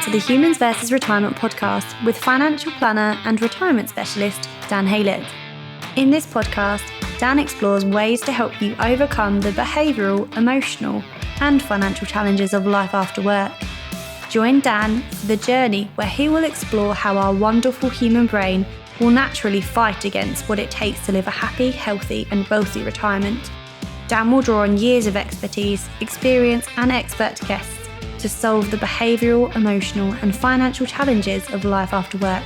to the Humans vs. Retirement podcast with financial planner and retirement specialist Dan Haylett. In this podcast, Dan explores ways to help you overcome the behavioural, emotional and financial challenges of life after work. Join Dan for the journey where he will explore how our wonderful human brain will naturally fight against what it takes to live a happy, healthy and wealthy retirement. Dan will draw on years of expertise, experience and expert guests to solve the behavioural, emotional and financial challenges of life after work.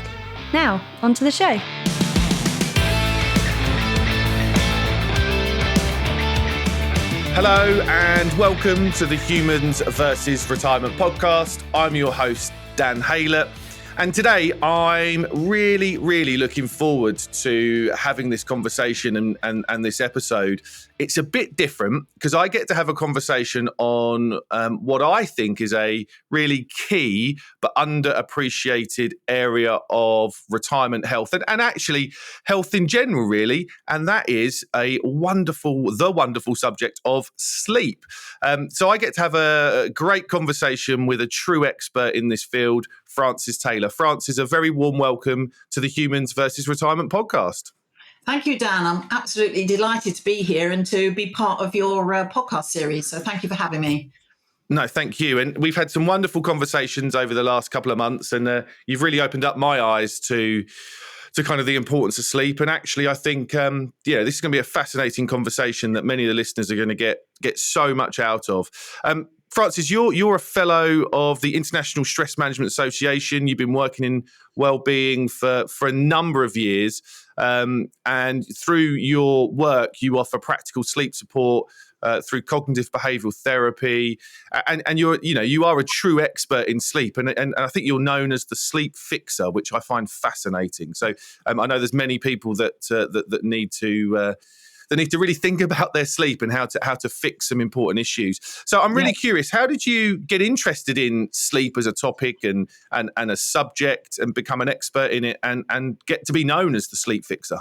Now, on to the show. Hello and welcome to the Humans vs. Retirement podcast. I'm your host, Dan Haylett. And today I'm really looking forward to having this conversation and this episode. It's a bit different because I get to have a conversation on what I think is a really key but underappreciated area of retirement health and actually health in general, really. And that is the wonderful subject of sleep. So I get to have a great conversation with a true expert in this field, Frances Taylor. Frances, a very warm welcome to the Humans vs. Retirement podcast. Thank you, Dan. I'm absolutely delighted to be here and to be part of your podcast series. So thank you for having me. No, thank you. And we've had some wonderful conversations over the last couple of months, and you've really opened up my eyes to kind of the importance of sleep. And actually, I think, this is going to be a fascinating conversation that many of the listeners are going to get so much out of. Frances, you're a fellow of the International Stress Management Association. You've been working in wellbeing for a number of years. And through your work, you offer practical sleep support through cognitive behavioural therapy, and you are a true expert in sleep, and I think you're known as the sleep fixer, which I find fascinating. So I know there's many people that need to. They need to really think about their sleep and how to fix some important issues. So I'm really curious, how did you get interested in sleep as a topic and a subject and become an expert in it and get to be known as the sleep fixer?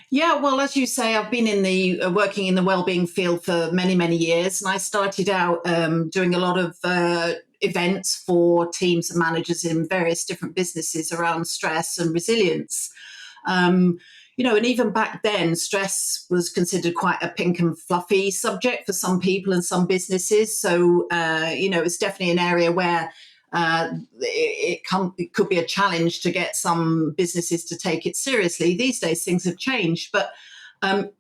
Yeah, well, as you say, I've been working in the wellbeing field for many years, and I started out doing a lot of events for teams and managers in various different businesses around stress and resilience. And even back then, stress was considered quite a pink and fluffy subject for some people and some businesses. So, it's definitely an area where it could be a challenge to get some businesses to take it seriously. These days, things have changed. But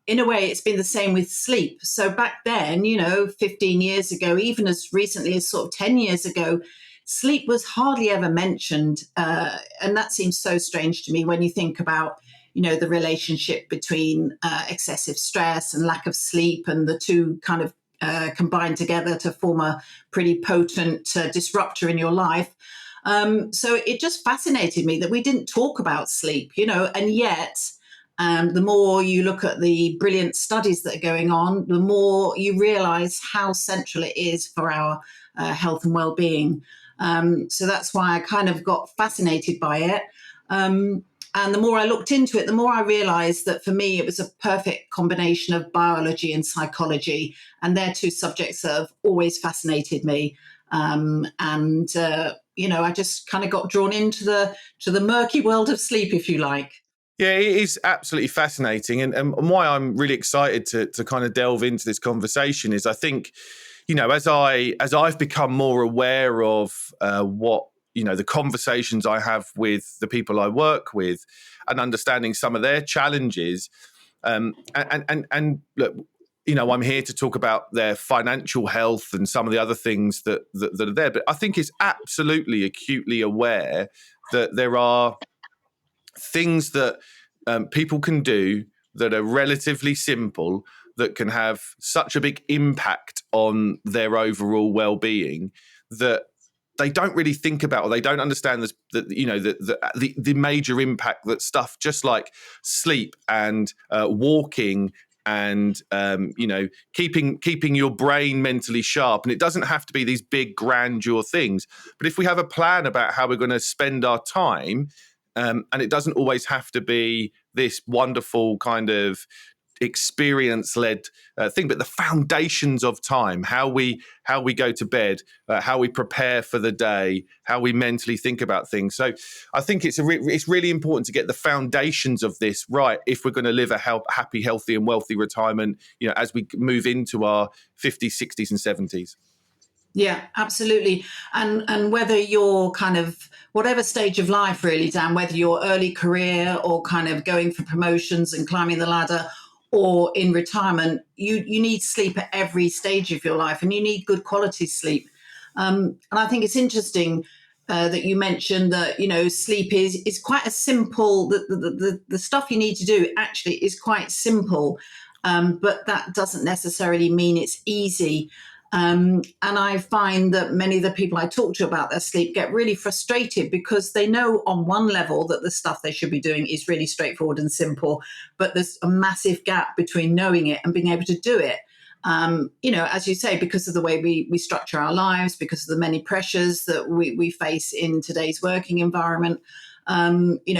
in a way, it's been the same with sleep. So back then, 15 years ago, even as recently as sort of 10 years ago, sleep was hardly ever mentioned. And that seems so strange to me when you think about the relationship between excessive stress and lack of sleep, and the two kind of combined together to form a pretty potent disruptor in your life. So it just fascinated me that we didn't talk about sleep, and yet the more you look at the brilliant studies that are going on, the more you realize how central it is for our health and well-being. So that's why I kind of got fascinated by it. And the more I looked into it, the more I realized that for me, it was a perfect combination of biology and psychology. And they're two subjects that have always fascinated me. I just kind of got drawn into the murky world of sleep, if you like. Yeah, it is absolutely fascinating. And why I'm really excited to kind of delve into this conversation is I think, as I've become more aware of what the conversations I have with the people I work with and understanding some of their challenges. And look, I'm here to talk about their financial health and some of the other things that are there. But I think it's absolutely acutely aware that there are things that people can do that are relatively simple that can have such a big impact on their overall well-being that they don't really think about, or they don't understand the major impact that stuff just like sleep and walking and keeping your brain mentally sharp. And it doesn't have to be these big grandeur things, but if we have a plan about how we're going to spend our time, and it doesn't always have to be this wonderful kind of experience-led thing, but the foundations of time, how we go to bed, how we prepare for the day, how we mentally think about things. So I think it's really important to get the foundations of this right if we're going to live a happy, healthy and wealthy retirement, as we move into our 50s, 60s and 70s. Yeah, absolutely. And whether you're kind of whatever stage of life really, Dan, whether you're early career or kind of going for promotions and climbing the ladder, or in retirement, you need sleep at every stage of your life, and you need good quality sleep. And I think it's interesting that you mentioned that, sleep is quite a simple, the stuff you need to do actually is quite simple, but that doesn't necessarily mean it's easy. And I find that many of the people I talk to about their sleep get really frustrated because they know on one level that the stuff they should be doing is really straightforward and simple, but there's a massive gap between knowing it and being able to do it. As you say, because of the way we structure our lives, because of the many pressures that we face in today's working environment,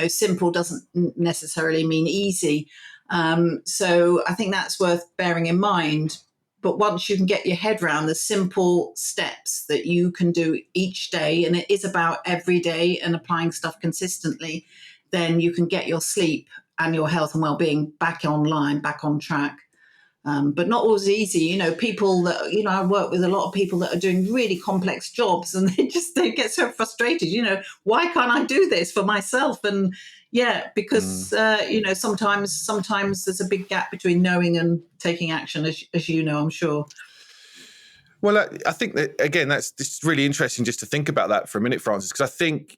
simple doesn't necessarily mean easy. So I think that's worth bearing in mind. But once you can get your head around the simple steps that you can do each day, and it is about every day and applying stuff consistently, then you can get your sleep and your health and well-being back online, back on track. But not always easy. People that, I work with a lot of people that are doing really complex jobs and they get so frustrated, why can't I do this for myself? And yeah, because, sometimes there's a big gap between knowing and taking action, as I'm sure. Well, I think that, again, it's really interesting just to think about that for a minute, Francis, because I think,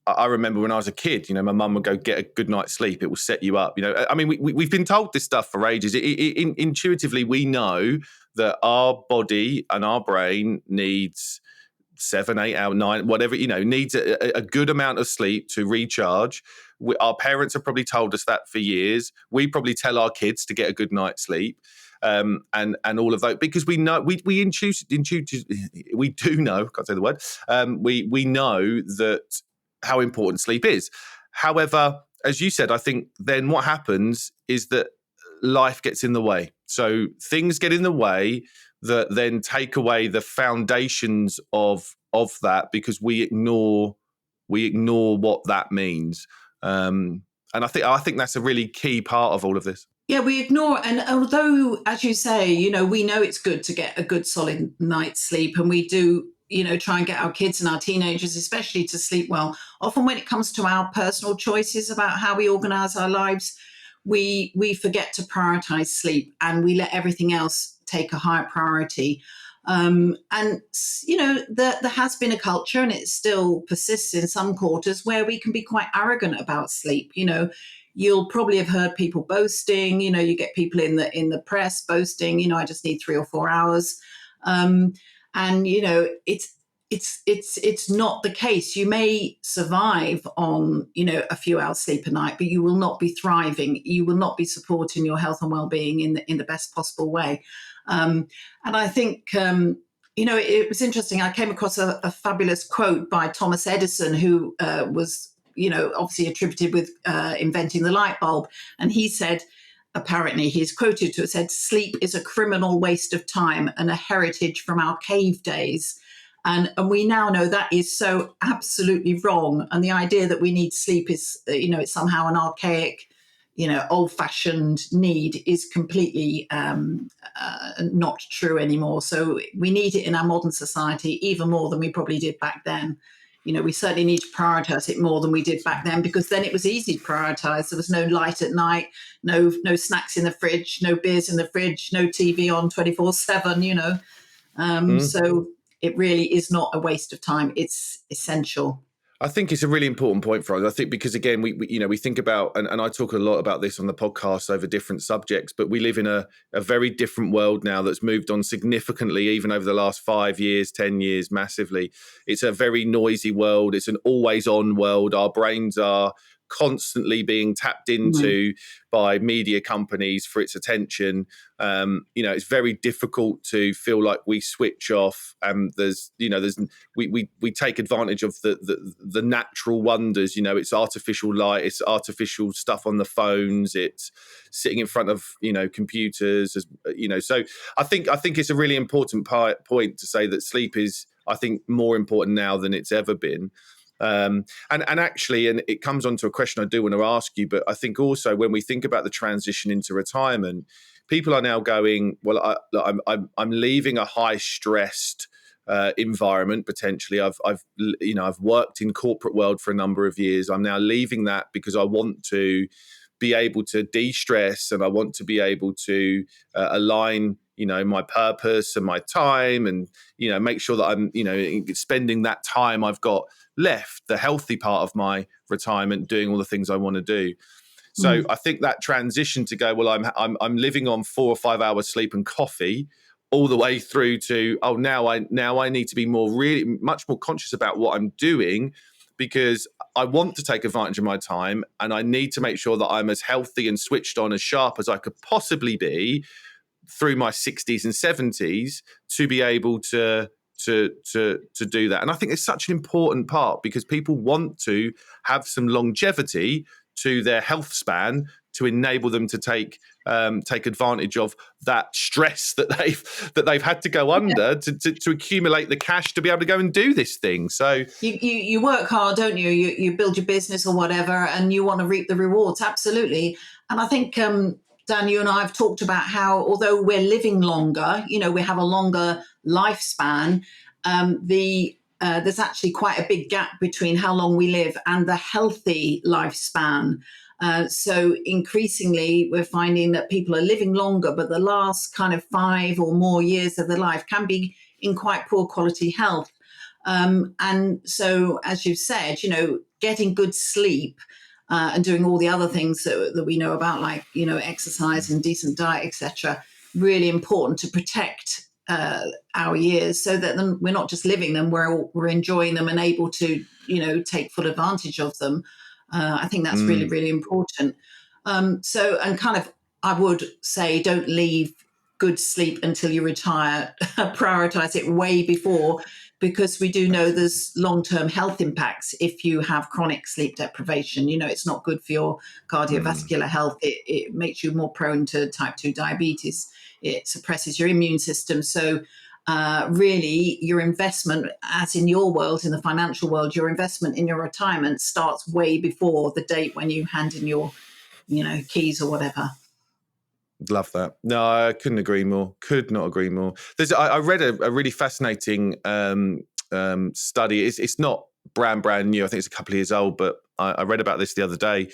I remember when I was a kid, my mum would go, get a good night's sleep. It will set you up. We've been told this stuff for ages. Intuitively, we know that our body and our brain needs 7, 8 hours, 9, whatever, needs a good amount of sleep to recharge. Our parents have probably told us that for years. We probably tell our kids to get a good night's sleep. And all of that, because we know, we do know, can't say the word, we know that how important sleep is. However, as you said, I think then what happens is that life gets in the way. So things get in the way that then take away the foundations of that, because we ignore what that means. And I think that's a really key part of all of this. Yeah, we ignore, and although, as you say, we know it's good to get a good solid night's sleep, and we do, try and get our kids and our teenagers especially to sleep well. Often when it comes to our personal choices about how we organize our lives, we forget to prioritize sleep, and we let everything else take a higher priority. There has been a culture, and it still persists in some quarters, where we can be quite arrogant about sleep. You'll probably have heard people boasting, you get people in the press boasting, I just need 3 or 4 hours. It's not the case. You may survive on, a few hours sleep a night, but you will not be thriving. You will not be supporting your health and well-being in the best possible way. And I think, it was interesting. I came across a fabulous quote by Thomas Edison, who was, obviously attributed with inventing the light bulb. And he said, apparently he's quoted to have said, sleep is a criminal waste of time and a heritage from our cave days. And we now know that is so absolutely wrong. And the idea that we need sleep is, it's somehow an archaic, old-fashioned need is completely not true anymore. So we need it in our modern society even more than we probably did back then. We certainly need to prioritize it more than we did back then, because then it was easy to prioritize. There was no light at night, no snacks in the fridge, no beers in the fridge, no TV on 24/7, So it really is not a waste of time. It's essential. I think it's a really important point for us. I think because, again, we think about, and I talk a lot about this on the podcast over different subjects, but we live in a very different world now that's moved on significantly, even over the last 5 years, 10 years, massively. It's a very noisy world. It's an always on world. Our brains are constantly being tapped into by media companies for its attention. It's very difficult to feel like we switch off. We take advantage of the natural wonders. It's artificial light, it's artificial stuff on the phones, it's sitting in front of computers. So I think it's a really important point to say that sleep is, I think, more important now than it's ever been. And it comes on to a question I do want to ask you, but I think also when we think about the transition into retirement, people are now going, well, I'm leaving a high stressed environment potentially. I've worked in corporate world for a number of years. I'm now leaving that because I want to be able to de-stress, and I want to be able to align my purpose and my time, and make sure that I'm spending that time I've got left, the healthy part of my retirement, doing all the things I want to do. So I think that transition to go, well, I'm living on 4 or 5 hours sleep and coffee, all the way through to, now I need to be much more conscious about what I'm doing, because I want to take advantage of my time, and I need to make sure that I'm as healthy and switched on, as sharp as I could possibly be through my 60s and 70s to be able to do that. And I think it's such an important part, because people want to have some longevity to their health span to enable them to take advantage of that stress that they've had to go under to accumulate the cash to be able to go and do this thing. So you work hard, don't you? You build your business or whatever, and you want to reap the rewards. Absolutely. And I think Dan, you and I have talked about how, although we're living longer, we have a longer lifespan, there's actually quite a big gap between how long we live and the healthy lifespan. So increasingly, we're finding that people are living longer, but the last kind of 5 or more years of their life can be in quite poor quality health. And so, as you've said, getting good sleep and doing all the other things that we know about, like, exercise and decent diet, etc., really important to protect our years, so that we're not just living them, we're enjoying them and able to, take full advantage of them. I think that's really, really important. I would say, don't leave good sleep until you retire. Prioritize it way before, because we do know there's long-term health impacts if you have chronic sleep deprivation. It's not good for your cardiovascular health. It makes you more prone to type 2 diabetes. It suppresses your immune system. So really, your investment, as in your world, in the financial world, your investment in your retirement starts way before the date when you hand in your, keys or whatever. Love that. No, I couldn't agree more. Could not agree more. I read a really fascinating study. It's not brand new. I think it's a couple of years old, but I read about this the other day.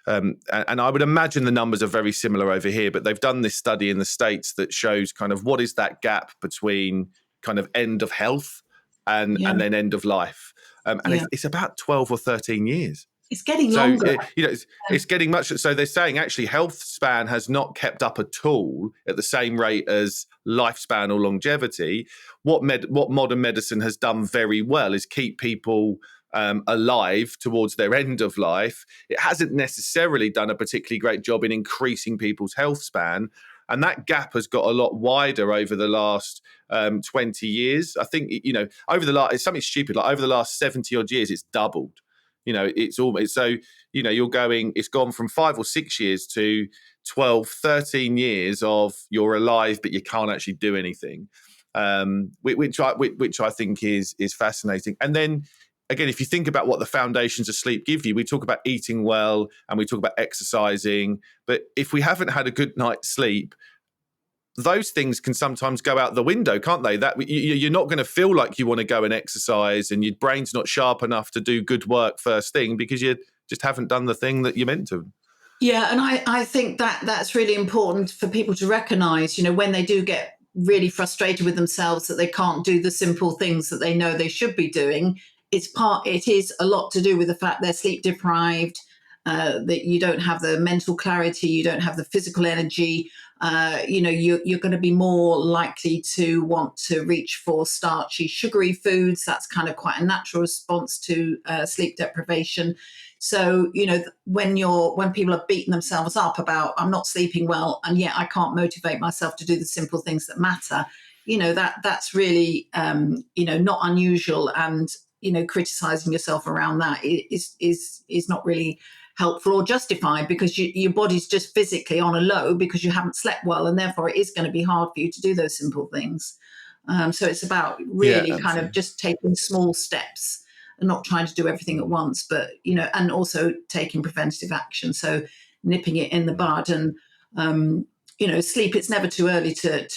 And I would imagine the numbers are very similar over here, but they've done this study in the States that shows kind of what is that gap between kind of end of health and then end of life. It's about 12 or 13 years. It's getting longer. It's getting much. So they're saying actually health span has not kept up at all at the same rate as lifespan or longevity. What modern medicine has done very well is keep people alive towards their end of life. It hasn't necessarily done a particularly great job in increasing people's health span. And that gap has got a lot wider over the last 20 years. I think, it's something stupid, like over the last 70 odd years, it's doubled. It's almost so, it's gone from 5 or 6 years to 12, 13 years of you're alive, but you can't actually do anything, which I think is fascinating. And then again, if you think about what the foundations of sleep give you, we talk about eating well and we talk about exercising, but if we haven't had a good night's sleep, those things can sometimes go out the window, can't they? That you're not going to feel like you want to go and exercise, and your brain's not sharp enough to do good work first thing because you just haven't done the thing that you're meant to. Yeah, and I think that's really important for people to recognise, when they do get really frustrated with themselves that they can't do the simple things that they know they should be doing. It is a lot to do with the fact they're sleep deprived, that you don't have the mental clarity, you don't have the physical energy, you're going to be more likely to want to reach for starchy, sugary foods. That's kind of quite a natural response to sleep deprivation. So, when people are beating themselves up about, I'm not sleeping well, and yet I can't motivate myself to do the simple things that matter, that's really, not unusual. And, criticizing yourself around that is not really helpful or justified, because your body's just physically on a low because you haven't slept well, and therefore it is going to be hard for you to do those simple things. So it's about really kind of just taking small steps and not trying to do everything at once, but, and also taking preventative action. So nipping it in the bud. And, sleep, it's never too early to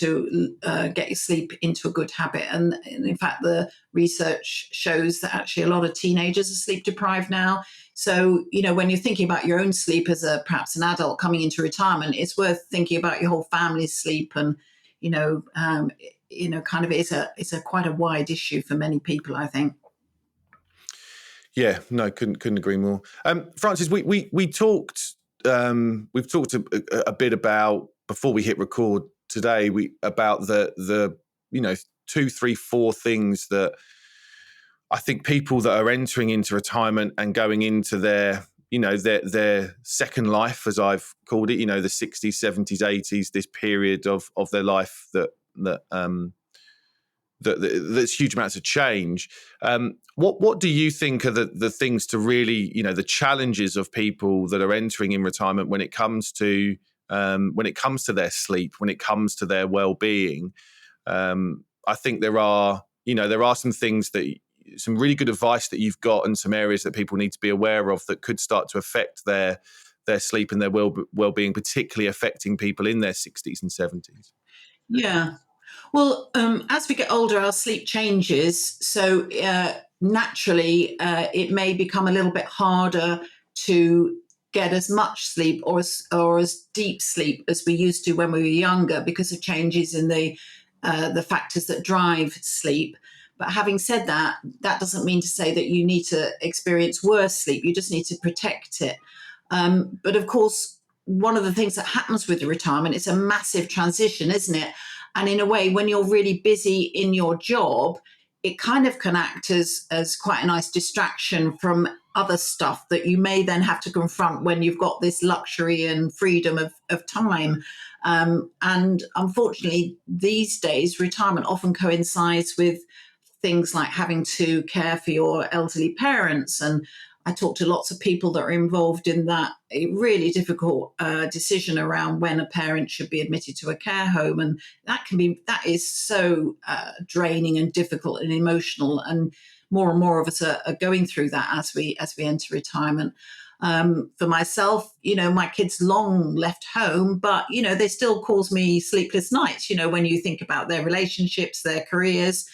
get your sleep into a good habit. And in fact, the research shows that actually a lot of teenagers are sleep deprived now. So, when you're thinking about your own sleep as perhaps an adult coming into retirement, it's worth thinking about your whole family's sleep. And, kind of it's a quite a wide issue for many people, I think. Yeah, no, couldn't agree more. Frances, we talked we've talked a bit about, before we hit record today, about the 2, 3, 4 things that I think people that are entering into retirement and going into their second life, as I've called it, the 60s, 70s, 80s, this period of their life that's huge amounts of change. What do you think are the things to really, the challenges of people that are entering in retirement when it comes to their sleep, when it comes to their well-being? I think there are some things some really good advice that you've got, and some areas that people need to be aware of that could start to affect their sleep and their well-being, particularly affecting people in their 60s and 70s. Yeah. Well, as we get older, our sleep changes. So naturally, it may become a little bit harder to get as much sleep or as deep sleep as we used to when we were younger, because of changes in the factors that drive sleep. But having said that, that doesn't mean to say that you need to experience worse sleep. You just need to protect it. But of course, one of the things that happens with the retirement, it's a massive transition, isn't it? And in a way, when you're really busy in your job, it kind of can act as quite a nice distraction from other stuff that you may then have to confront when you've got this luxury and freedom of time. And unfortunately, these days, retirement often coincides with things like having to care for your elderly parents. And I talk to lots of people that are involved in that really difficult decision around when a parent should be admitted to a care home. And that is so draining and difficult and emotional. And more of us are going through that as we enter retirement. For myself, my kids long left home, but, they still cause me sleepless nights, when you think about their relationships, their careers,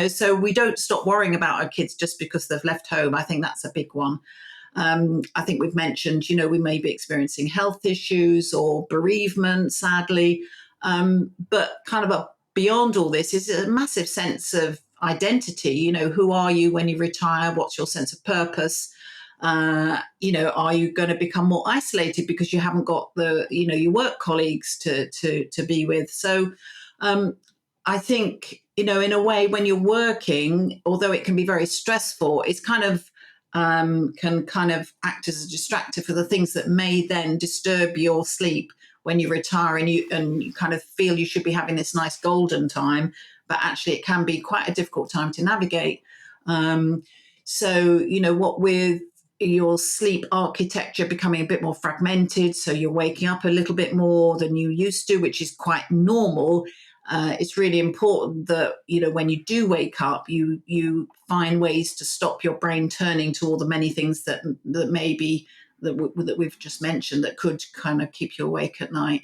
so we don't stop worrying about our kids just because they've left home. I think that's a big one. I think we've mentioned, we may be experiencing health issues or bereavement, sadly. But kind of beyond all this is a massive sense of identity. Who are you when you retire? What's your sense of purpose? Are you going to become more isolated because you haven't got your work colleagues to be with? So I think, in a way, when you're working, although it can be very stressful, it's kind of can kind of act as a distractor for the things that may then disturb your sleep when you retire, and you kind of feel you should be having this nice golden time, but actually it can be quite a difficult time to navigate. So, what with your sleep architecture becoming a bit more fragmented, so you're waking up a little bit more than you used to, which is quite normal. It's really important that, when you do wake up, you find ways to stop your brain turning to all the many things that maybe that we've just mentioned that could kind of keep you awake at night.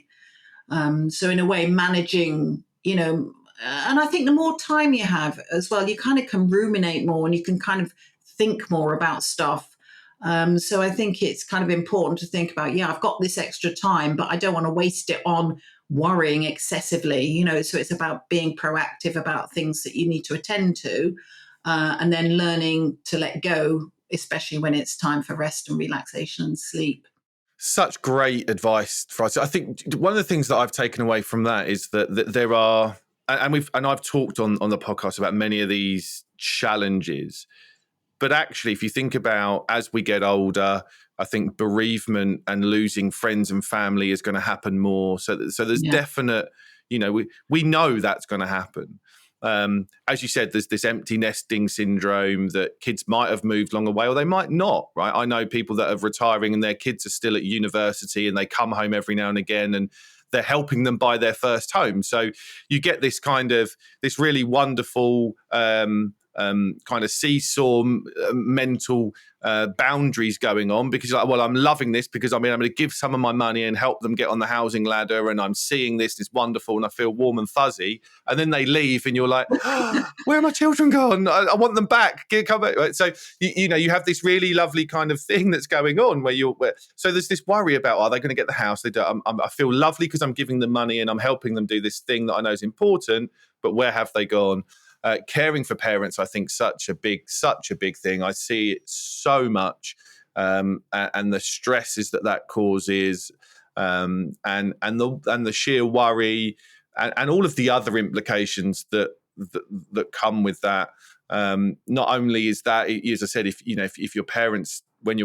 So in a way, managing, and I think the more time you have as well, you kind of can ruminate more and you can kind of think more about stuff. So I think it's kind of important to think about, I've got this extra time, but I don't want to waste it on worrying excessively, so it's about being proactive about things that you need to attend to, and then learning to let go, especially when it's time for rest and relaxation and sleep. Such great advice for us. I think one of the things that I've taken away from that is that there are, and I've talked on the podcast about many of these challenges. But actually, if you think about as we get older, I think bereavement and losing friends and family is going to happen more. So there's definite, we know that's going to happen. As you said, there's this empty nesting syndrome that kids might have moved long away or they might not, right? I know people that are retiring and their kids are still at university and they come home every now and again and they're helping them buy their first home. So you get this this really wonderful kind of seesaw mental boundaries going on, because you're like, well, I'm loving this because I'm going to give some of my money and help them get on the housing ladder, and I'm seeing this is wonderful and I feel warm and fuzzy, and then they leave and you're like, oh, where are my children gone? I want them back. Come back. Right? So you have this really lovely kind of thing that's going on so there's this worry about, are they going to get the house? They don't. I feel lovely because I'm giving them money and I'm helping them do this thing that I know is important, but where have they gone? Caring for parents, I think, such a big thing. I see it so much, and the stresses that causes, and the sheer worry, and all of the other implications that come with that. Not only is that, as I said, if your parents, if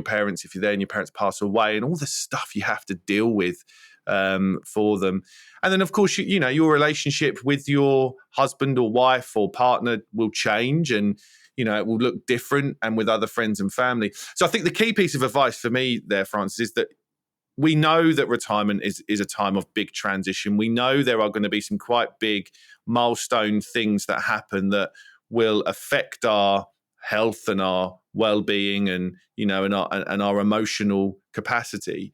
you're there and your parents pass away, and all the stuff you have to deal with for them. And then, of course, your relationship with your husband or wife or partner will change, and, it will look different, and with other friends and family. So I think the key piece of advice for me there, Francis, is that we know that retirement is a time of big transition. We know there are going to be some quite big milestone things that happen that will affect our health and our well-being and, and our emotional capacity.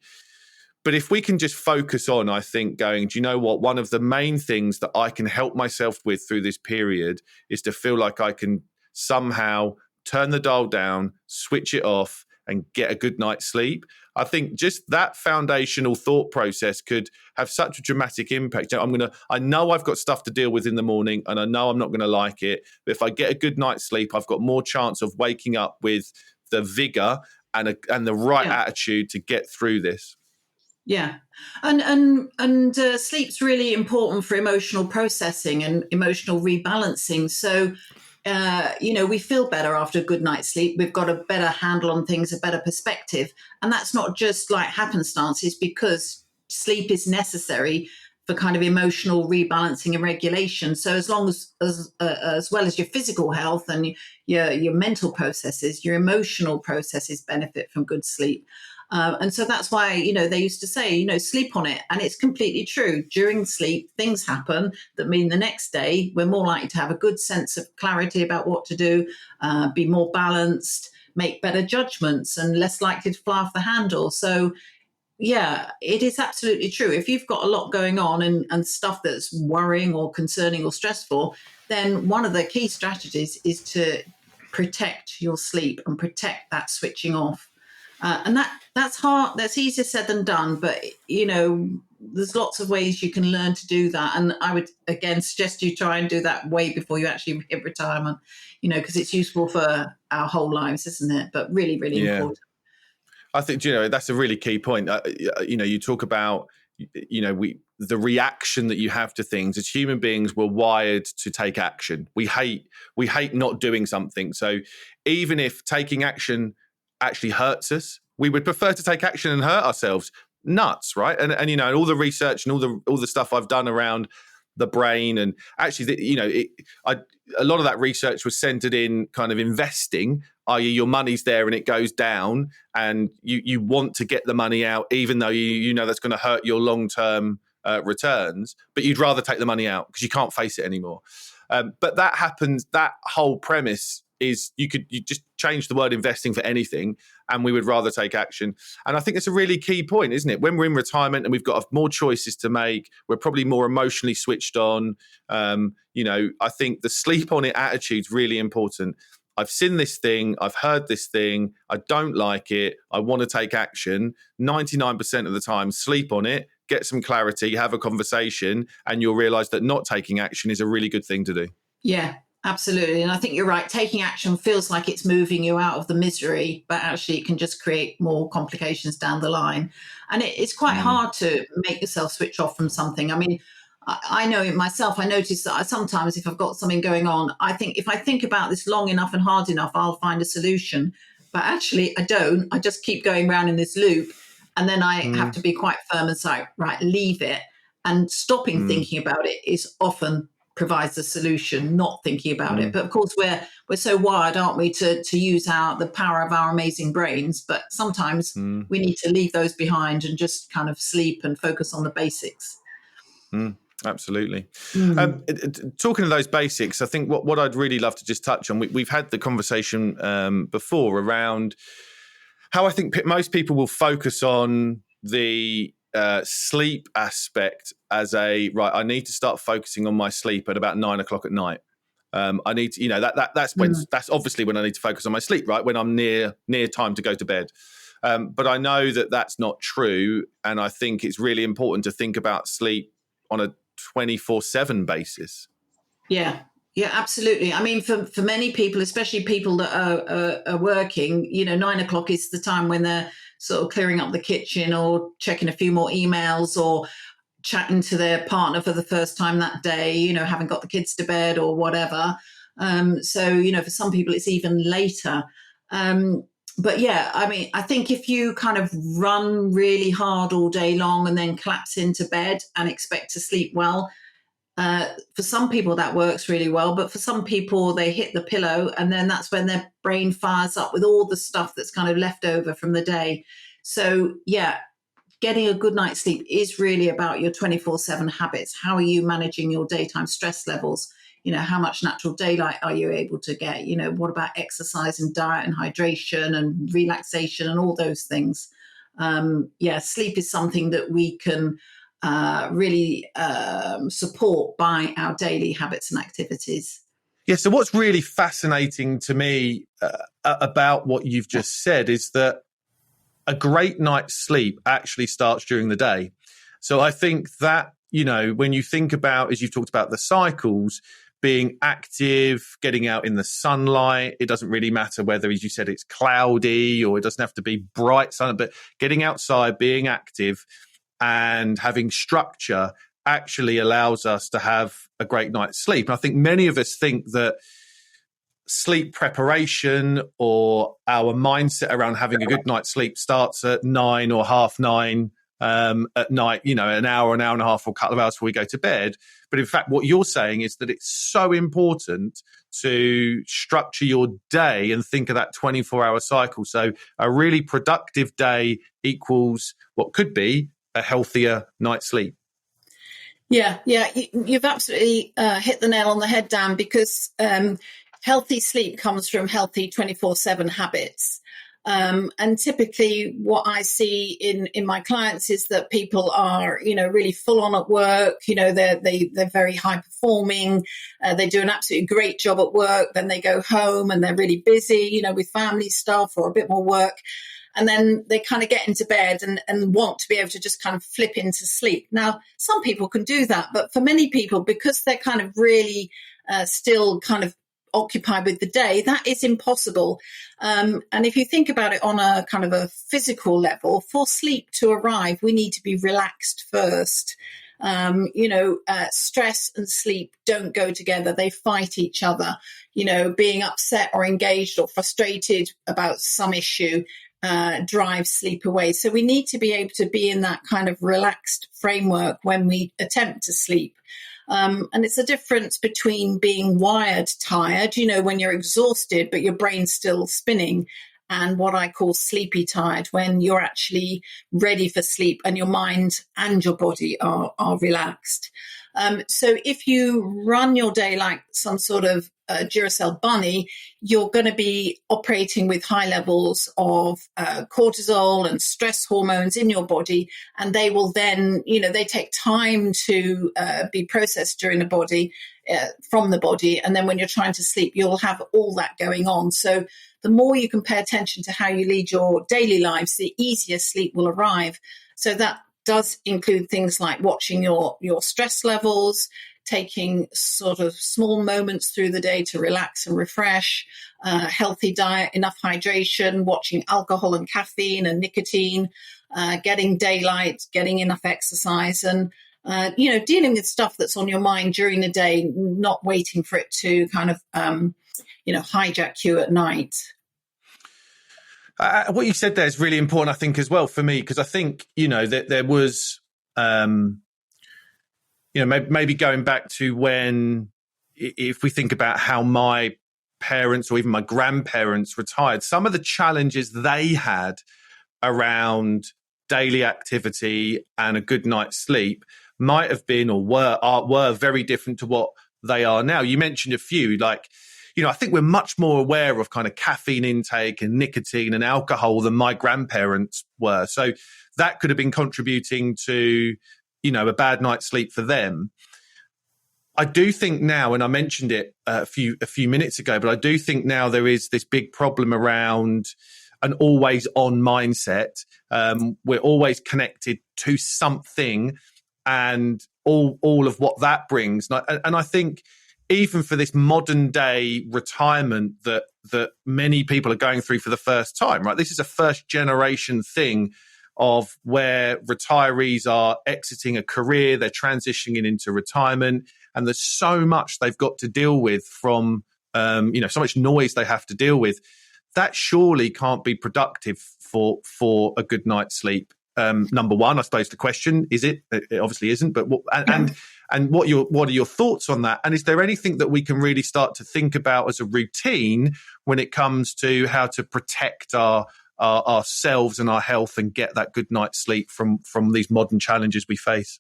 But if we can just focus on, I think, going, do you know what? One of the main things that I can help myself with through this period is to feel like I can somehow turn the dial down, switch it off, and get a good night's sleep. I think just that foundational thought process could have such a dramatic impact. I know I've got stuff to deal with in the morning, and I know I'm not going to like it. But if I get a good night's sleep, I've got more chance of waking up with the vigor and the right attitude to get through this. Yeah, and sleep's really important for emotional processing and emotional rebalancing. So, we feel better after a good night's sleep. We've got a better handle on things, a better perspective, and that's not just like happenstance. It's because sleep is necessary for kind of emotional rebalancing and regulation. So, as long as well as your physical health and your mental processes, your emotional processes benefit from good sleep. And so that's why, they used to say, sleep on it. And it's completely true. During sleep, things happen that mean the next day we're more likely to have a good sense of clarity about what to do, be more balanced, make better judgments, and less likely to fly off the handle. So, yeah, it is absolutely true. If you've got a lot going on and stuff that's worrying or concerning or stressful, then one of the key strategies is to protect your sleep and protect that switching off. And that's hard. That's easier said than done. But, there's lots of ways you can learn to do that. And I would, again, suggest you try and do that way before you actually hit retirement, because it's useful for our whole lives, isn't it? But really, really important. I think, that's a really key point. You talk about, the reaction that you have to things. As human beings, we're wired to take action. We hate not doing something. So even if taking action actually hurts us, we would prefer to take action and hurt ourselves. Nuts, right? And all the research and all the stuff I've done around the brain, and actually, a lot of that research was centered in kind of investing, i.e., your money's there and it goes down, and you want to get the money out, even though you know that's going to hurt your long-term returns, but you'd rather take the money out because you can't face it anymore. But that happens. That whole premise is you just change the word investing for anything, and we would rather take action. And I think it's a really key point, isn't it? When we're in retirement and we've got more choices to make, we're probably more emotionally switched on. I think the sleep on it attitude is really important. I've seen this thing, I've heard this thing, I don't like it, I want to take action. 99% of the time, sleep on it, get some clarity, have a conversation, and you'll realize that not taking action is a really good thing to do. Yeah. Absolutely. And I think you're right. Taking action feels like it's moving you out of the misery, but actually it can just create more complications down the line. And it's quite hard to make yourself switch off from something. I mean, I know it myself. I notice that sometimes if I've got something going on, I think if I think about this long enough and hard enough, I'll find a solution. But actually, I don't. I just keep going around in this loop. And then I have to be quite firm and say, right, leave it. And stopping thinking about it is often provides the solution, not thinking about it. But of course, we're so wired, aren't we, to use the power of our amazing brains. But sometimes we need to leave those behind and just kind of sleep and focus on the basics. Absolutely. Talking of those basics, I think what I'd really love to just touch on, we've had the conversation before around how I think most people will focus on the sleep aspect as I need to start focusing on my sleep at about 9 o'clock at night. I need to, that's when that's obviously when I need to focus on my sleep, right? When I'm near time to go to bed. But I know that that's not true. And I think it's really important to think about sleep on a 24/7 basis. Yeah, absolutely. I mean, for many people, especially people that are working, 9 o'clock is the time when they're sort of clearing up the kitchen or checking a few more emails or chatting to their partner for the first time that day, having got the kids to bed or whatever. So, for some people, it's even later. But yeah, I mean, I think if you kind of run really hard all day long and then collapse into bed and expect to sleep well, for some people that works really well, but for some people they hit the pillow and then that's when their brain fires up with all the stuff that's kind of left over from the day. So yeah, getting a good night's sleep is really about your 24/7 habits. How are you managing your daytime stress levels? How much natural daylight are you able to get? What about exercise and diet and hydration and relaxation and all those things? Sleep is something that we can really support by our daily habits and activities. Yeah, so what's really fascinating to me about what you've just said is that a great night's sleep actually starts during the day. So I think that, when you think about, as you've talked about the cycles, being active, getting out in the sunlight, it doesn't really matter whether, as you said, it's cloudy or it doesn't have to be bright sun, but getting outside, being active and having structure actually allows us to have a great night's sleep. And I think many of us think that sleep preparation or our mindset around having a good night's sleep starts at 9 or 9:30 at night, an hour and a half or a couple of hours before we go to bed. But in fact, what you're saying is that it's so important to structure your day and think of that 24-hour cycle. So a really productive day equals what could be a healthier night's sleep. Yeah, you've absolutely hit the nail on the head, Dan, because healthy sleep comes from healthy 24/7 habits. And typically what I see in my clients is that people are, really full on at work. They're very high performing. They do an absolutely great job at work. Then they go home and they're really busy, with family stuff or a bit more work. And then they kind of get into bed and want to be able to just kind of flip into sleep. Now, some people can do that, but for many people, because they're kind of really still kind of occupied with the day, that is impossible. And if you think about it on a kind of a physical level, for sleep to arrive, we need to be relaxed first. Stress and sleep don't go together. They fight each other. Being upset or engaged or frustrated about some issue drives sleep away. So we need to be able to be in that kind of relaxed framework when we attempt to sleep. And it's a difference between being wired tired, when you're exhausted, but your brain's still spinning, and what I call sleepy tired, when you're actually ready for sleep and your mind and your body are relaxed. So if you run your day like some sort of Duracell bunny, you're going to be operating with high levels of cortisol and stress hormones in your body, and they will then, they take time to be processed during the body, from the body, and then when you're trying to sleep, you'll have all that going on. So the more you can pay attention to how you lead your daily lives, the easier sleep will arrive. So that does include things like watching your stress levels, taking sort of small moments through the day to relax and refresh, healthy diet, enough hydration, watching alcohol and caffeine and nicotine, getting daylight, getting enough exercise, and dealing with stuff that's on your mind during the day, not waiting for it to kind of, hijack you at night. What you said there is really important, I think, as well for me, because I think, that there was, maybe going back to when, if we think about how my parents or even my grandparents retired, some of the challenges they had around daily activity and a good night's sleep might have been or were very different to what they are now. You mentioned a few, like, I think we're much more aware of kind of caffeine intake and nicotine and alcohol than my grandparents were. So that could have been contributing to, a bad night's sleep for them. I do think now, and I mentioned it a few minutes ago, but I do think now there is this big problem around an always on mindset. We're always connected to something and all of what that brings. And I think even for this modern day retirement that many people are going through for the first time, right? This is a first generation thing of where retirees are exiting a career, they're transitioning into retirement, and there's so much they've got to deal with from, so much noise they have to deal with. That surely can't be productive for a good night's sleep. Number one, I suppose the question is it obviously isn't, but what are your thoughts on that? And is there anything that we can really start to think about as a routine when it comes to how to protect ourselves and our health and get that good night's sleep from these modern challenges we face?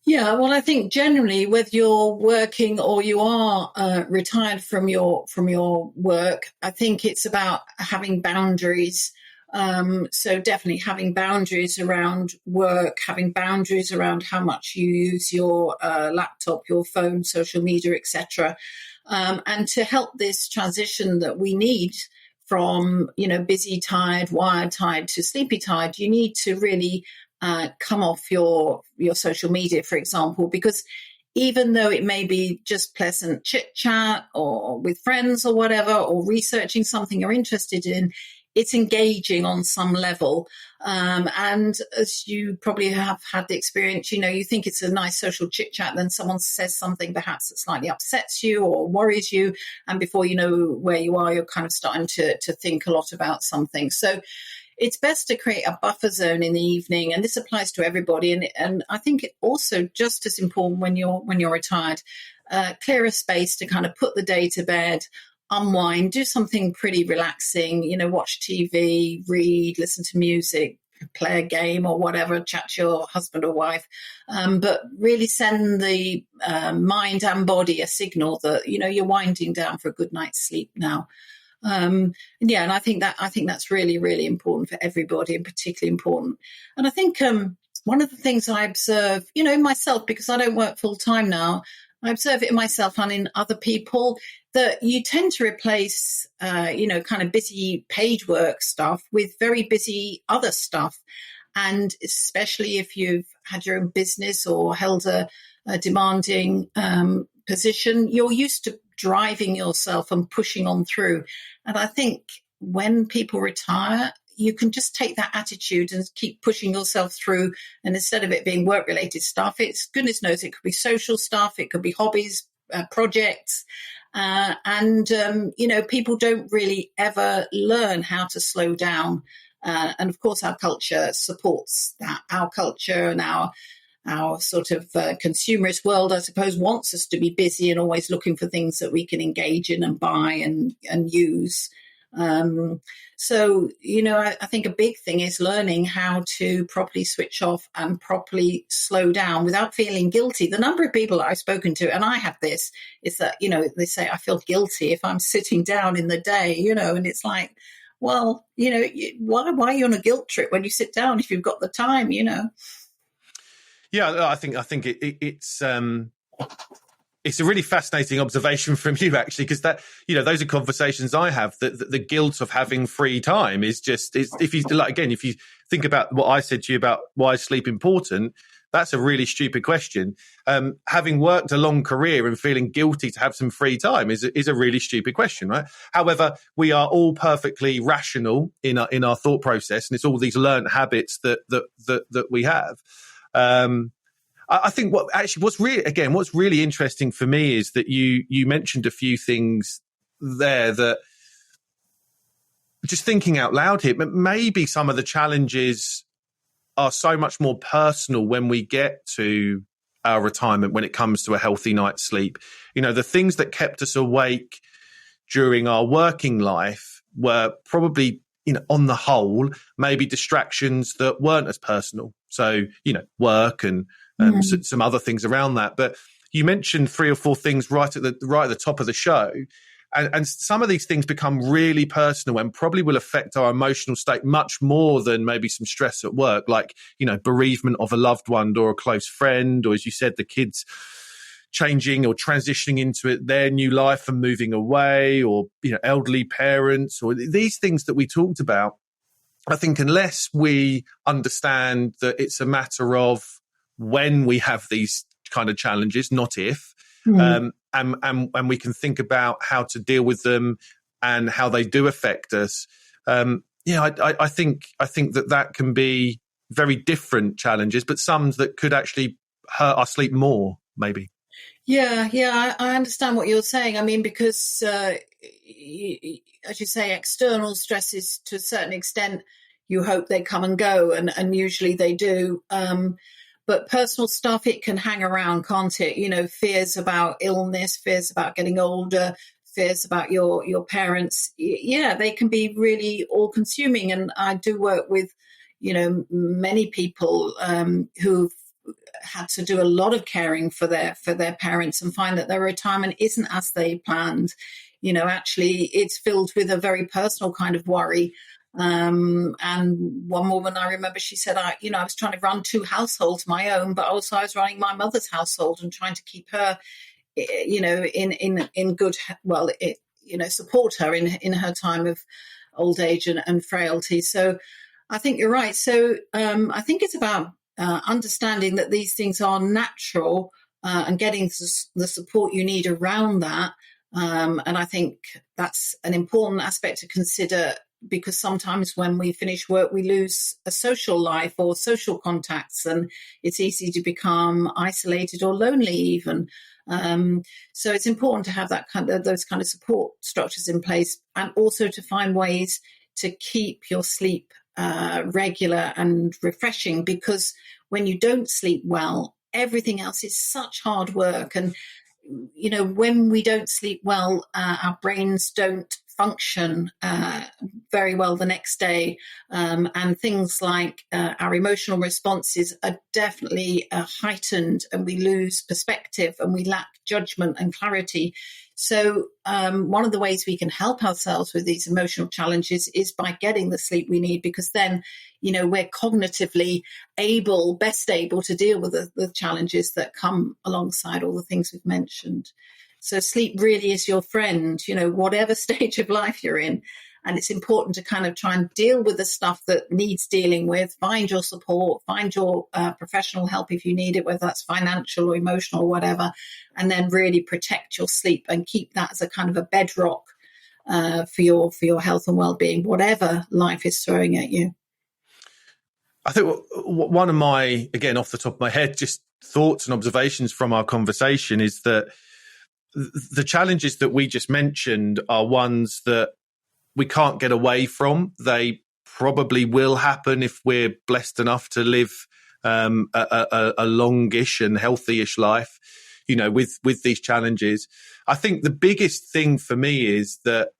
Yeah, well, I think generally, whether you're working or you are retired from your work, I think it's about having boundaries. So definitely having boundaries around work, having boundaries around how much you use your laptop, your phone, social media, etc. And to help this transition that we need from, busy tired, wired tired to sleepy tired, you need to really come off your social media, for example, because even though it may be just pleasant chit chat or with friends or whatever, or researching something you're interested in, it's engaging on some level. And as you probably have had the experience, you think it's a nice social chit chat, then someone says something perhaps that slightly upsets you or worries you. And before you know where you are, you're kind of starting to think a lot about something. So it's best to create a buffer zone in the evening. And this applies to everybody. And I think it also just as important when you're retired, clear a space to kind of put the day to bed, unwind, do something pretty relaxing, watch TV, read, listen to music, play a game or whatever, chat to your husband or wife, but really send the mind and body a signal that, you're winding down for a good night's sleep now. And I think that's really, really important for everybody, and particularly important. And I think one of the things I observe, in myself, because I don't work full time now, I observe it in myself and in other people, that you tend to replace, kind of busy page work stuff with very busy other stuff. And especially if you've had your own business or held a demanding position, you're used to driving yourself and pushing on through. And I think when people retire, you can just take that attitude and keep pushing yourself through. And instead of it being work-related stuff, it's, goodness knows, it could be social stuff, it could be hobbies, projects. People don't really ever learn how to slow down. And of course, our culture supports that. Our culture and our sort of consumerist world, I suppose, wants us to be busy and always looking for things that we can engage in and buy and use. I think a big thing is learning how to properly switch off and properly slow down without feeling guilty. The number of people that I've spoken to, and I have this, is that, they say, I feel guilty if I'm sitting down in the day, and it's like, well, why are you on a guilt trip when you sit down if you've got the time, Yeah, I think it's a really fascinating observation from you, actually, because that, those are conversations I have. The guilt of having free time is if you think about what I said to you about why is sleep important, that's a really stupid question. Having worked a long career and feeling guilty to have some free time is a really stupid question, right? However, we are all perfectly rational in our thought process, and it's all these learned habits that we have. I think what's really interesting for me is that you mentioned a few things there that, just thinking out loud here, maybe some of the challenges are so much more personal when we get to our retirement, when it comes to a healthy night's sleep. The things that kept us awake during our working life were probably, on the whole, maybe distractions that weren't as personal. So, work and some other things around that. But you mentioned 3 or 4 things right at the top of the show. And some of these things become really personal and probably will affect our emotional state much more than maybe some stress at work, like, bereavement of a loved one or a close friend, or, as you said, the kids changing or transitioning into their new life and moving away, or, elderly parents, or these things that we talked about. I think unless we understand that it's a matter of when we have these kind of challenges, not if, and we can think about how to deal with them and how they do affect us. I think that can be very different challenges, but some that could actually hurt our sleep more, maybe. Yeah, I understand what you're saying. I mean, because as you say, external stresses, to a certain extent, you hope they come and go, and usually they do. But personal stuff, it can hang around, can't it? Fears about illness, fears about getting older, fears about your parents. Yeah, they can be really all-consuming. And I do work with, many people who've had to do a lot of caring for their parents and find that their retirement isn't as they planned. Actually, it's filled with a very personal kind of worry. And one woman, I remember, she said, I was trying to run 2 households, my own, but also I was running my mother's household and trying to keep her, in good, support her in her time of old age and frailty. So I think you're right. So I think it's about understanding that these things are natural and getting the support you need around that. And I think that's an important aspect to consider, because sometimes when we finish work, we lose a social life or social contacts, and it's easy to become isolated or lonely even. So it's important to have those kind of support structures in place, and also to find ways to keep your sleep regular and refreshing, because when you don't sleep well, everything else is such hard work. And when we don't sleep well, our brains don't function very well the next day, and things like our emotional responses are definitely heightened, and we lose perspective and we lack judgment and clarity. So one of the ways we can help ourselves with these emotional challenges is by getting the sleep we need, because then we're cognitively best able to deal with the challenges that come alongside all the things we've mentioned. So sleep really is your friend, whatever stage of life you're in. And it's important to kind of try and deal with the stuff that needs dealing with, find your support, find your professional help if you need it, whether that's financial or emotional or whatever, and then really protect your sleep and keep that as a kind of a bedrock for your health and well-being, whatever life is throwing at you. I think one of my, again, off the top of my head, just thoughts and observations from our conversation is that the challenges that we just mentioned are ones that we can't get away from. They probably will happen if we're blessed enough to live a longish and healthy-ish life, with these challenges. I think the biggest thing for me is that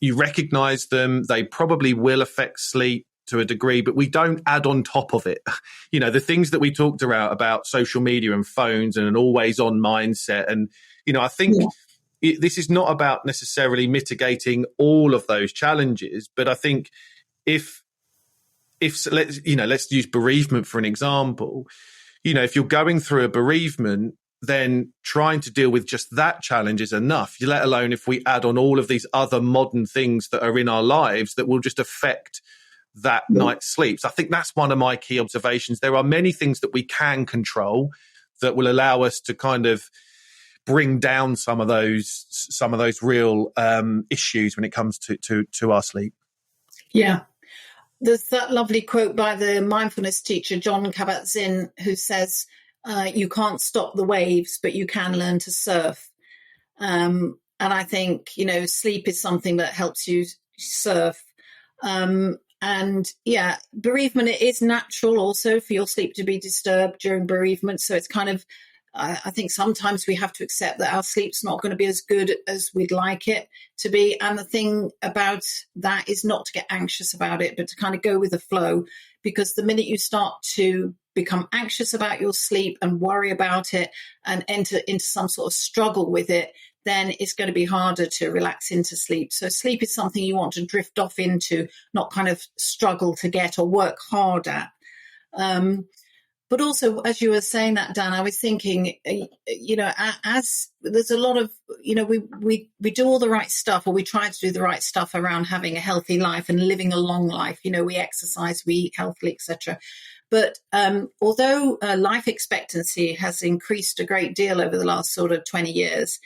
you recognize them. They probably will affect sleep to a degree, but we don't add on top of it. The things that we talked about social media and phones and an always-on mindset. And, I think this is not about necessarily mitigating all of those challenges, but I think if let's use bereavement for an example. If you're going through a bereavement, then trying to deal with just that challenge is enough, let alone if we add on all of these other modern things that are in our lives that will just affect that night's sleep. So I think that's one of my key observations. There are many things that we can control that will allow us to kind of bring down some of those real issues when it comes to our sleep. Yeah. There's that lovely quote by the mindfulness teacher, John Kabat-Zinn, who says, you can't stop the waves, but you can learn to surf. And I think, sleep is something that helps you surf. And yeah, bereavement, it is natural also for your sleep to be disturbed during bereavement. So it's kind of, I think sometimes we have to accept that our sleep's not going to be as good as we'd like it to be. And the thing about that is not to get anxious about it, but to kind of go with the flow, because the minute you start to become anxious about your sleep and worry about it and enter into some sort of struggle with it, then it's going to be harder to relax into sleep. So sleep is something you want to drift off into, not kind of struggle to get or work hard at. But also, as you were saying that, Dan, I was thinking, as there's a lot of, we do all the right stuff, or we try to do the right stuff around having a healthy life and living a long life. We exercise, we eat healthily, etc. But although life expectancy has increased a great deal over the last sort of 20 years,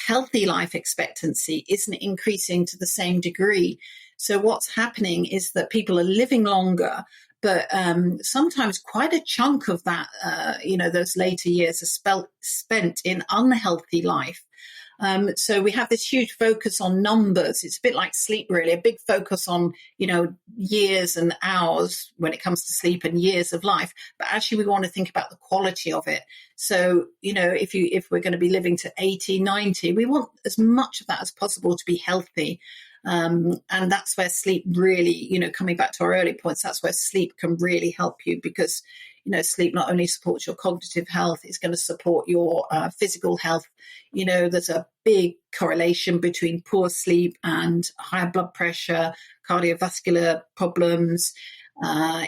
healthy life expectancy isn't increasing to the same degree. So what's happening is that people are living longer, but sometimes quite a chunk of that, those later years are spent in unhealthy life. So we have this huge focus on numbers. It's a bit like sleep, really, a big focus on, years and hours when it comes to sleep and years of life. But actually, we want to think about the quality of it. So, if we're going to be living to 80, 90, we want as much of that as possible to be healthy. And that's where sleep really, coming back to our earlier points, that's where sleep can really help you, because, sleep not only supports your cognitive health, it's going to support your physical health. There's a big correlation between poor sleep and higher blood pressure, cardiovascular problems,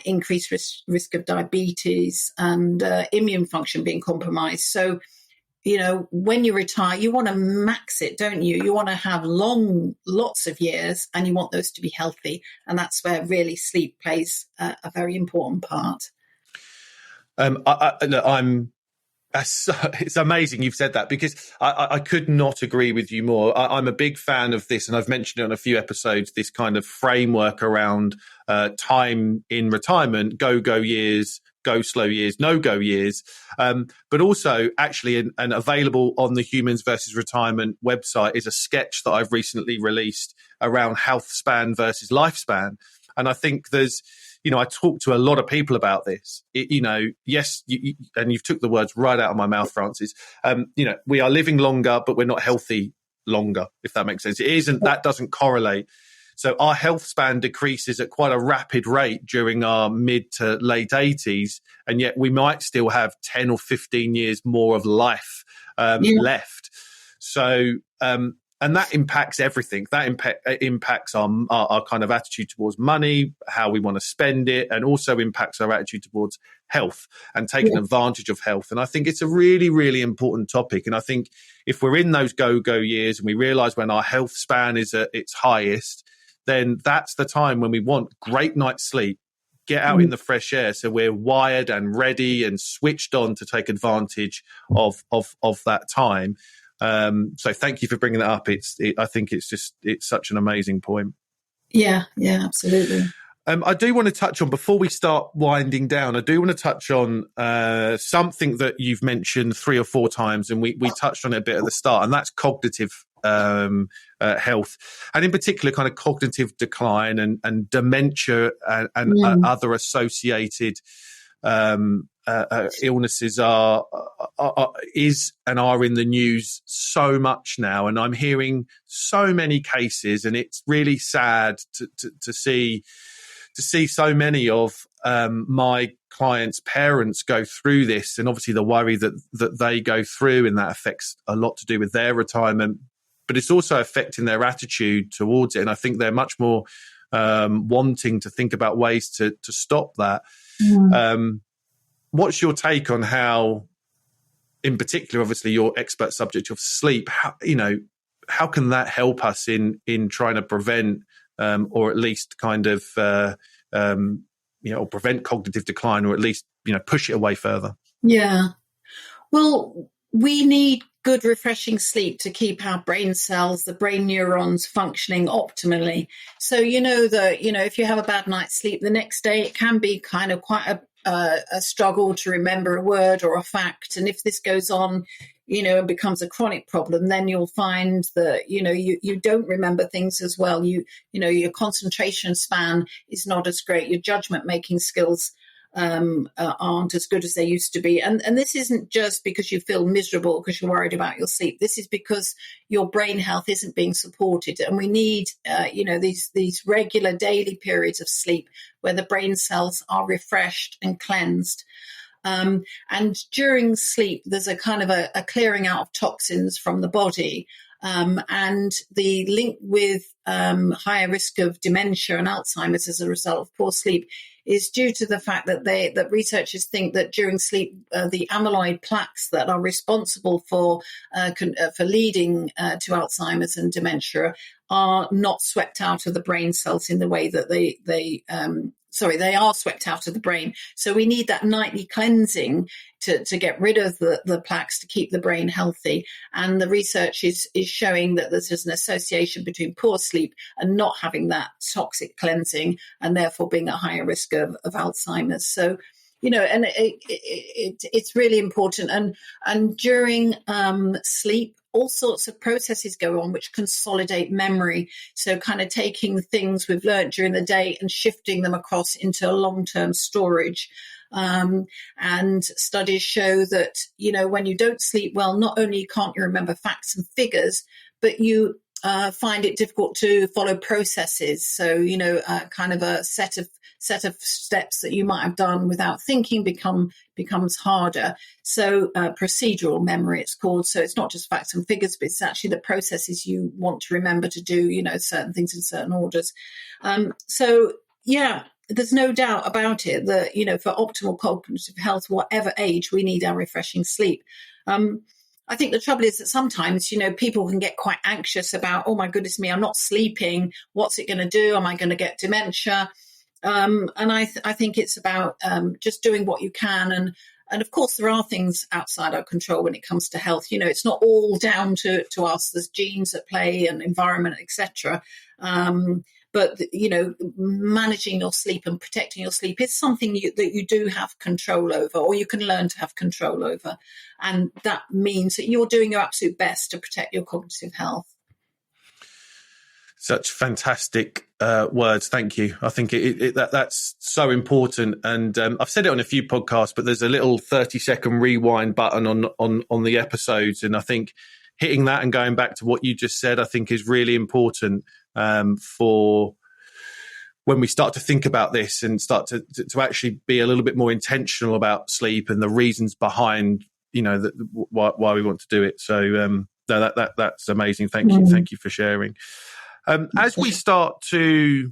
increased risk of diabetes, and immune function being compromised. So, when you retire, you want to max it, don't you? You want to have lots of years, and you want those to be healthy. And that's where really sleep plays a very important part. It's amazing you've said that, because I could not agree with you more. I'm a big fan of this, and I've mentioned it on a few episodes, this kind of framework around time in retirement, go years, go slow years, no-go years, but also actually and available on the Humans versus Retirement website is a sketch that I've recently released around health span versus lifespan. And I think there's, I talk to a lot of people about this. Yes, and you've took the words right out of my mouth, Francis. We are living longer, but we're not healthy longer, if that makes sense. It isn't, that doesn't correlate. So our health span decreases at quite a rapid rate during our mid to late 80s, and yet we might still have 10 or 15 years more of life left. So, and that impacts everything. That impacts our kind of attitude towards money, how we want to spend it, and also impacts our attitude towards health and taking advantage of health. And I think it's a really, really important topic. And I think if we're in those go years and we realize when our health span is at its highest, then that's the time when we want great night's sleep, get out in the fresh air, so we're wired and ready and switched on to take advantage of that time. So thank you for bringing that up. I think it's such an amazing point. Yeah, absolutely. I do want to touch on, before we start winding down, I do want to touch on something that you've mentioned 3 or 4 times, and we touched on it a bit at the start, and that's cognitive health, and in particular kind of cognitive decline and dementia and other associated illnesses are in the news so much now, and I'm hearing so many cases, and it's really sad to see so many of my clients' parents go through this, and obviously the worry that they go through, and that affects a lot to do with their retirement, but it's also affecting their attitude towards it. And I think they're much more wanting to think about ways to stop that. What's your take on how, in particular, obviously your expert subject of sleep, how can that help us in trying to prevent or at least kind of or prevent cognitive decline, or at least, push it away further? Yeah. Well, we need good, refreshing sleep to keep our brain cells, the brain neurons, functioning optimally. So, if you have a bad night's sleep, the next day it can be kind of quite a struggle to remember a word or a fact. And if this goes on, and becomes a chronic problem, then you'll find that, you don't remember things as well. Your concentration span is not as great. Your judgment making skills aren't as good as they used to be. And this isn't just because you feel miserable because you're worried about your sleep. This is because your brain health isn't being supported. And we need, these regular daily periods of sleep where the brain cells are refreshed and cleansed. And during sleep, there's a kind of a clearing out of toxins from the body. And the link with higher risk of dementia and Alzheimer's as a result of poor sleep is due to the fact that researchers think that during sleep, the amyloid plaques that are responsible for leading to Alzheimer's and dementia are not swept out of the brain cells in the way that they are swept out of the brain. So we need that nightly cleansing to get rid of the plaques to keep the brain healthy. And the research is showing that there's an association between poor sleep and not having that toxic cleansing, and therefore being at higher risk of Alzheimer's. So, and it's really important. And during sleep, all sorts of processes go on which consolidate memory. So kind of taking things we've learned during the day and shifting them across into long-term storage. And studies show that, when you don't sleep well, not only can't you remember facts and figures, but you find it difficult to follow processes. So, kind of a set of steps that you might have done without thinking becomes harder. So procedural memory, it's called. So it's not just facts and figures, but it's actually the processes you want to remember to do, certain things in certain orders. There's no doubt about it that, for optimal cognitive health, whatever age, we need our refreshing sleep. I think the trouble is that sometimes, people can get quite anxious about, oh my goodness me, I'm not sleeping. What's it going to do? Am I going to get dementia? And I think it's about just doing what you can. And of course, there are things outside our control when it comes to health. It's not all down to us. There's genes at play and environment, etc. But, managing your sleep and protecting your sleep is something that you do have control over, or you can learn to have control over. And that means that you're doing your absolute best to protect your cognitive health. Such fantastic words. Thank you. I think that's so important. And I've said it on a few podcasts, but there's a little 30-second rewind button on the episodes. And I think hitting that and going back to what you just said, I think is really important for when we start to think about this and start to actually be a little bit more intentional about sleep and the reasons behind, why we want to do it. So that's amazing. Thank you. Thank you for sharing. As we start to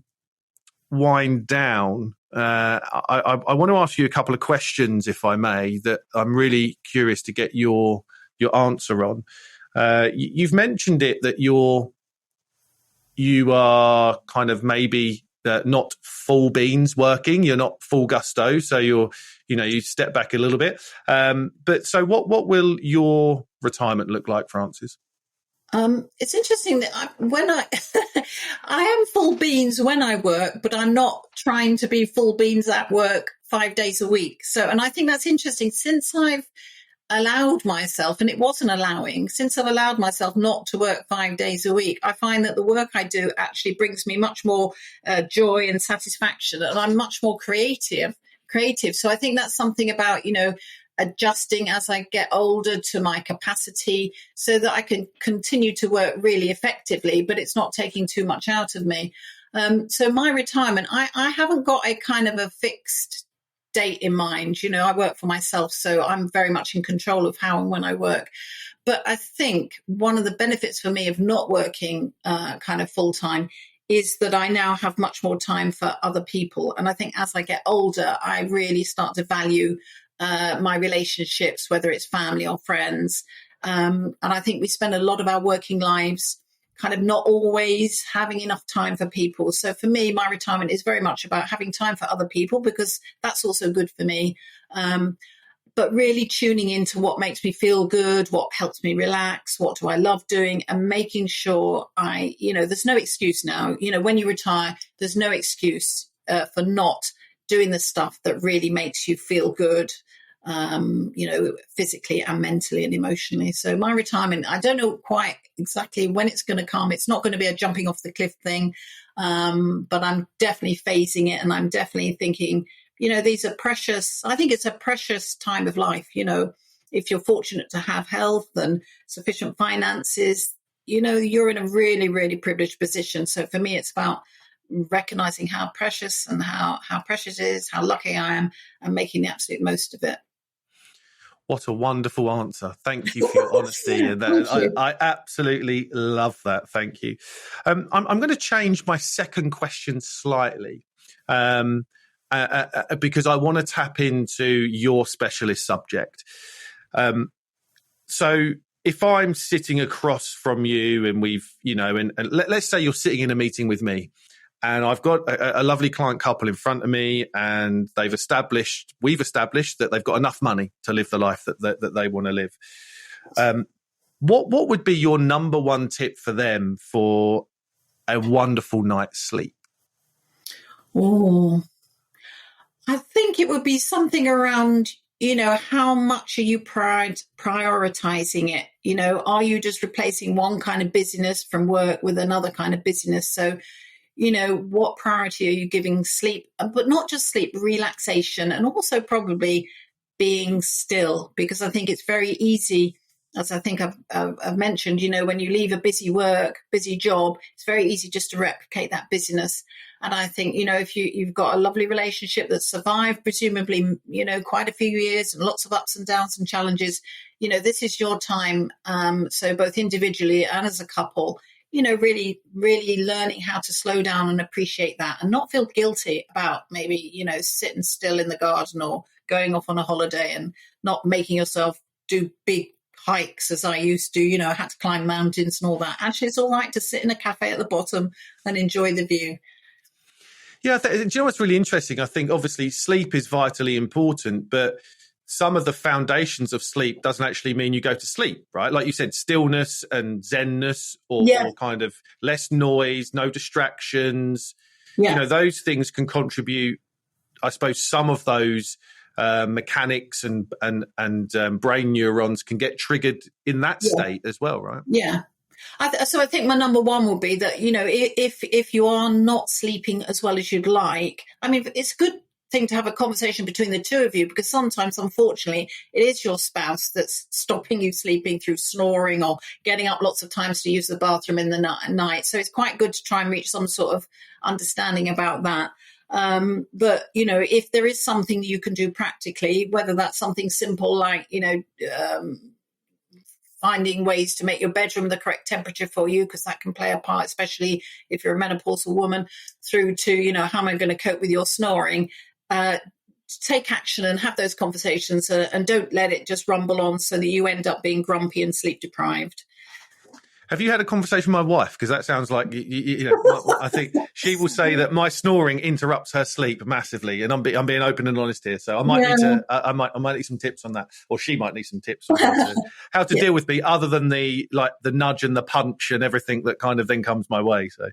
wind down, I want to ask you a couple of questions, if I may, that I'm really curious to get your answer on. You've mentioned it that you are kind of maybe not full beans working. You're not full gusto, so you step back a little bit. But so, what will your retirement look like, Frances? It's interesting that I am full beans when I work, but I'm not trying to be full beans at work 5 days a week. So, and I think that's interesting since I've allowed myself, and it wasn't allowing, since I've allowed myself not to work 5 days a week, I find that the work I do actually brings me much more joy and satisfaction, and I'm much more creative. So I think that's something about, adjusting as I get older to my capacity so that I can continue to work really effectively, but it's not taking too much out of me. So my retirement, I haven't got a kind of a fixed date in mind. I work for myself, so I'm very much in control of how and when I work. But I think one of the benefits for me of not working kind of full time is that I now have much more time for other people. And I think as I get older, I really start to value my relationships, whether it's family or friends. And I think we spend a lot of our working lives kind of not always having enough time for people. So for me, my retirement is very much about having time for other people, because that's also good for me. But really tuning into what makes me feel good, what helps me relax, what do I love doing, and making sure there's no excuse now. When you retire, there's no excuse for not doing the stuff that really makes you feel good, physically and mentally and emotionally. So my retirement, I don't know quite exactly when it's going to come. It's not going to be a jumping off the cliff thing, but I'm definitely phasing it, and I'm definitely thinking, these are precious. I think it's a precious time of life. If you're fortunate to have health and sufficient finances, you're in a really, really privileged position. So for me, it's about recognizing how precious and how precious it is, how lucky I am, and making the absolute most of it. What a wonderful answer. Thank you for your honesty. And I absolutely love that. Thank you. I'm going to change my second question slightly. Because I want to tap into your specialist subject. So if I'm sitting across from you and let's say you're sitting in a meeting with me, and I've got a lovely client couple in front of me, and we've established that they've got enough money to live the life that they want to live. What would be your number one tip for them for a wonderful night's sleep? Oh, I think it would be something around, how much are you prioritizing it? Are you just replacing one kind of busyness from work with another kind of busyness? So, what priority are you giving sleep, but not just sleep, relaxation, and also probably being still, because I think it's very easy, as I think I've mentioned, when you leave a busy job, it's very easy just to replicate that busyness. And I think, if you've got a lovely relationship that's survived, presumably, quite a few years and lots of ups and downs and challenges, this is your time. So both individually and as a couple, really, really learning how to slow down and appreciate that, and not feel guilty about maybe, sitting still in the garden or going off on a holiday, and not making yourself do big hikes as I used to. I had to climb mountains and all that. Actually, it's all right to sit in a cafe at the bottom and enjoy the view. Yeah, do you know what's really interesting? I think obviously sleep is vitally important, but some of the foundations of sleep doesn't actually mean you go to sleep, right? Like you said, stillness and zenness, or kind of less noise, no distractions. Yeah. Those things can contribute. I suppose some of those mechanics and brain neurons can get triggered in that state as well, right? Yeah. So I think my number one will be that, if you are not sleeping as well as you'd like, I mean, it's a good thing to have a conversation between the two of you, because sometimes, unfortunately, it is your spouse that's stopping you sleeping through snoring or getting up lots of times to use the bathroom in the night. So it's quite good to try and reach some sort of understanding about that. But, if there is something you can do practically, whether that's something simple like, finding ways to make your bedroom the correct temperature for you, because that can play a part, especially if you're a menopausal woman, through to, how am I going to cope with your snoring? Take action and have those conversations, and don't let it just rumble on so that you end up being grumpy and sleep deprived. Have you had a conversation with my wife? Because that sounds like, I think she will say that my snoring interrupts her sleep massively, and I'm being open and honest here. So I might need to, I might need some tips on that, or she might need some tips on how to deal with me, other than the nudge and the punch and everything that kind of then comes my way. So,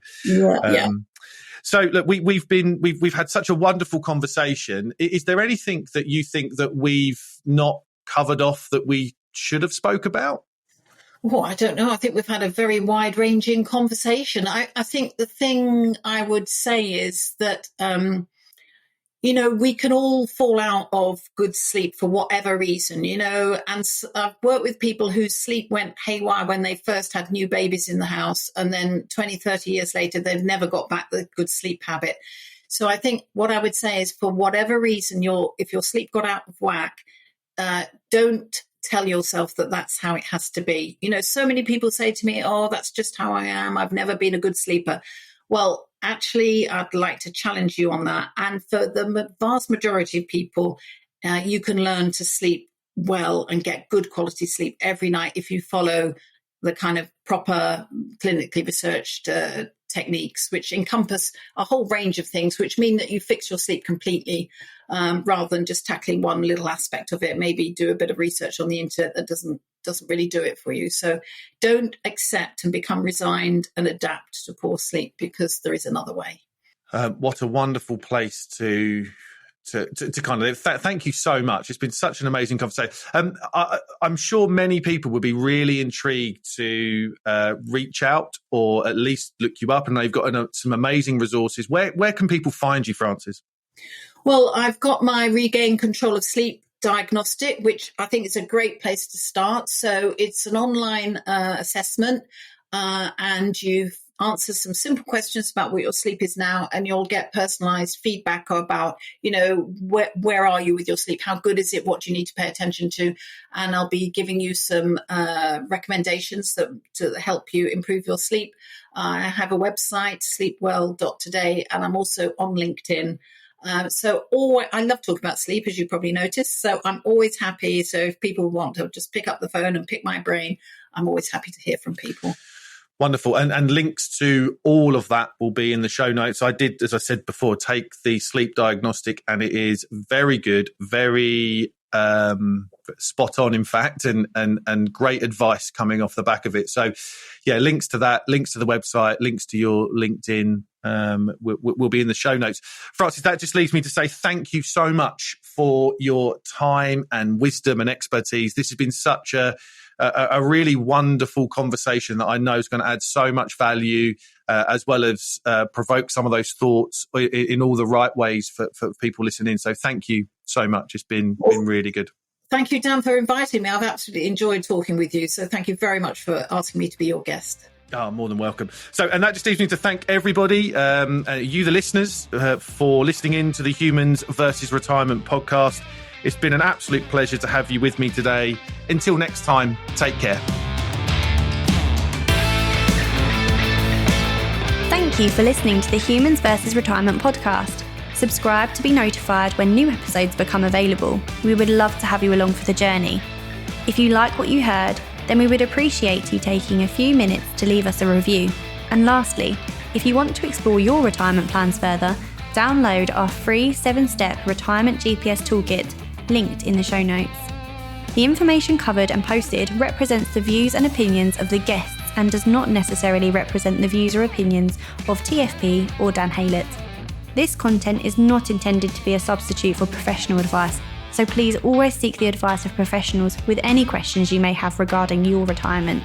So look, we've had such a wonderful conversation. Is there anything that you think that we've not covered off that we should have spoke about? Oh, I don't know. I think we've had a very wide-ranging conversation. I think the thing I would say is that, we can all fall out of good sleep for whatever reason, and I've worked with people whose sleep went haywire when they first had new babies in the house, and then 20, 30 years later, they've never got back the good sleep habit. So I think what I would say is, for whatever reason, if your sleep got out of whack, don't tell yourself that that's how it has to be. So many people say to me, oh, that's just how I am. I've never been a good sleeper. Well, actually, I'd like to challenge you on that. And for the vast majority of people, you can learn to sleep well and get good quality sleep every night if you follow the kind of proper clinically researched techniques, which encompass a whole range of things, which mean that you fix your sleep completely, rather than just tackling one little aspect of it. Maybe do a bit of research on the internet that doesn't really do it for you. So don't accept and become resigned and adapt to poor sleep, because there is another way. What a wonderful place to kind of thank you so much. It's been such an amazing conversation. I'm sure many people would be really intrigued to reach out, or at least look you up, and they've got some amazing resources. Where can people find you, Frances? Well, I've got my Regain Control of Sleep diagnostic, which I think is a great place to start. So it's an online assessment, and you answer some simple questions about what your sleep is now, and you'll get personalized feedback about, where are you with your sleep? How good is it? What do you need to pay attention to? And I'll be giving you some recommendations to help you improve your sleep. I have a website, sleepwell.today, and I'm also on LinkedIn. I love talking about sleep, as you probably noticed. So I'm always happy. So if people want to just pick up the phone and pick my brain, I'm always happy to hear from people. Wonderful. And links to all of that will be in the show notes. I did, as I said before, take the sleep diagnostic, and it is very good, very spot on, in fact, and great advice coming off the back of it. So yeah, links to that, links to the website, links to your LinkedIn will be in the show notes. Frances, that just leaves me to say thank you so much for your time and wisdom and expertise. This has been such a really wonderful conversation that I know is going to add so much value, as well as provoke some of those thoughts in all the right ways for people listening. So thank you so much. It's been really good. Thank you, Dan, for inviting me. I've absolutely enjoyed talking with you. So thank you very much for asking me to be your guest. Oh, more than welcome. So, and that just leaves me to thank everybody, you, the listeners, for listening in to the Humans versus Retirement podcast. It's been an absolute pleasure to have you with me today. Until next time, take care. Thank you for listening to the Humans versus Retirement podcast. Subscribe to be notified when new episodes become available. We would love to have you along for the journey. If you like what you heard, then we would appreciate you taking a few minutes to leave us a review. And lastly, if you want to explore your retirement plans further, download our free 7-step retirement GPS toolkit linked in the show notes. The information covered and posted represents the views and opinions of the guests and does not necessarily represent the views or opinions of TFP or Dan Haylett. This content is not intended to be a substitute for professional advice, so please always seek the advice of professionals with any questions you may have regarding your retirement.